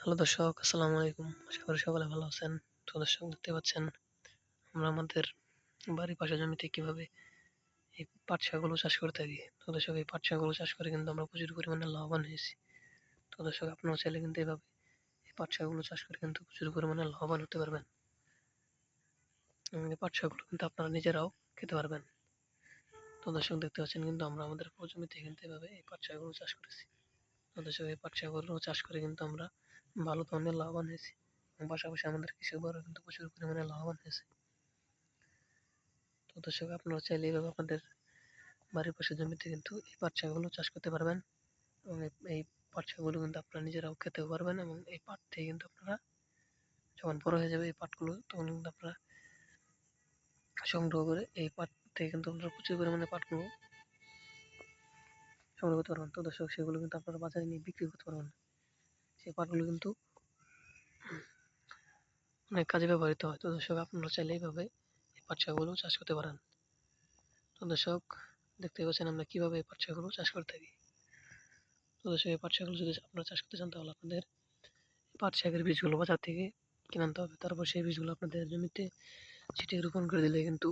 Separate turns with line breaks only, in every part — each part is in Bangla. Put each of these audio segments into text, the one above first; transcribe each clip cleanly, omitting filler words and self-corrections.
হ্যালো দর্শক, আসসালামু আলাইকুম। আশা করি সকলে ভালো আছেন। তো দর্শক দেখতে পাচ্ছেন আমরা আমাদের বাড়ির পাশের জমিতে কিভাবে এই পাট শাকগুলো চাষ করে থাকি। তো দর্শক এই পাট শাকগুলো চাষ করে কিন্তু আমরা প্রচুর পরিমাণে লাভবান হয়েছি। তো দর্শক আপনারাও চাইলে কিন্তু এভাবে এই পাট শাকগুলো চাষ করে কিন্তু প্রচুর পরিমাণে লাভবান হতে পারবেন। এবং এই পাট শাকগুলো কিন্তু আপনারা নিজেরাও খেতে পারবেন। তো দর্শক দেখতে পাচ্ছেন কিন্তু আমরা আমাদের পুরো জমিতে কিন্তু এভাবে এই পাট শাকগুলো চাষ করেছি। তো দর্শক এই পাট শাকগুলো চাষ করে কিন্তু আমরা ভালো ধরনের লাভবান হয়েছি। এবং পাশাপাশি আমাদের কৃষকরাও কিন্তু প্রচুর পরিমাণে লাভবান হয়েছে। তো দর্শক আপনারা চাইলে এইভাবে আপনাদের বাড়ির পাশের জমিতে কিন্তু এই পাট শাকগুলো চাষ করতে পারবেন এবং এই পাট শাকগুলো কিন্তু আপনারা নিজেরাও খেতেও পারবেন এবং এই পাট থেকে কিন্তু আপনারা যখন বড় হয়ে যাবে এই পাটগুলো তখন কিন্তু আপনারা সংগ্রহ করে এই পাট থেকে কিন্তু আপনারা প্রচুর পরিমাণে পাটগুলো সংগ্রহ করতে পারবেন। তো দর্শক সেগুলো কিন্তু আপনারা বাজারে নিয়ে বিক্রি করতে পারবেন। সেই পাটগুলো কিন্তু অনেক কাজে ব্যবহৃত হয়। তো দর্শক আপনারা চাইলে এইভাবে এই পাট শাকগুলো চাষ করতে পারেন। তো দর্শক দেখতে পাচ্ছেন আমরা কিভাবে এই পাট শাকগুলো চাষ করে থাকি। তো দর্শক এই পাট শাকগুলো যদি আপনারা চাষ করতে চান তাহলে আপনাদের পাট শাকের বীজগুলো বাজার থেকে কিনে আনতে হবে। তারপর সেই বীজগুলো আপনাদের জমিতে ছিটিয়ে রোপণ করে দিলে কিন্তু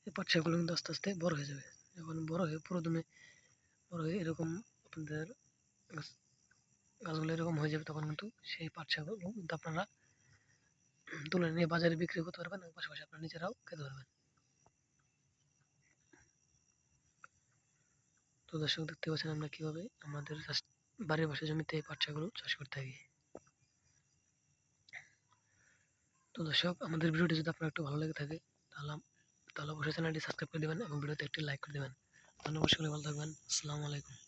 এই পাট শাকগুলো কিন্তু আস্তে আস্তে বড় হয়ে যাবে। যখন বড় হয়ে পুরোদমে বড় হয়ে এরকম আপনাদের গাছগুলো এরকম হয়ে যাবে তখন কিন্তু সেই পাট শাকগুলো কিন্তু আপনারা তুলে নিয়ে বাজারে বিক্রি করতে পারবেন এবং পাশাপাশি আপনারা নিজেরাও খেতে পারবেন। তো দর্শক দেখতে পাচ্ছেন আমরা কিভাবে আমাদের বাড়ির পাশের জমিতে এই পাট শাকগুলো চাষ করতে থাকি। তো দর্শক আমাদের ভিডিওটি যদি আপনার একটু ভালো লেগে থাকে তাহলে তাহলে অবশ্যই চ্যানেলটি সাবস্ক্রাইব করে দেবেন এবং ভিডিওতে একটি লাইক করে দেবেন। ধন্যবাদ, সকলে ভালো থাকবেন। আসসালামু আলাইকুম।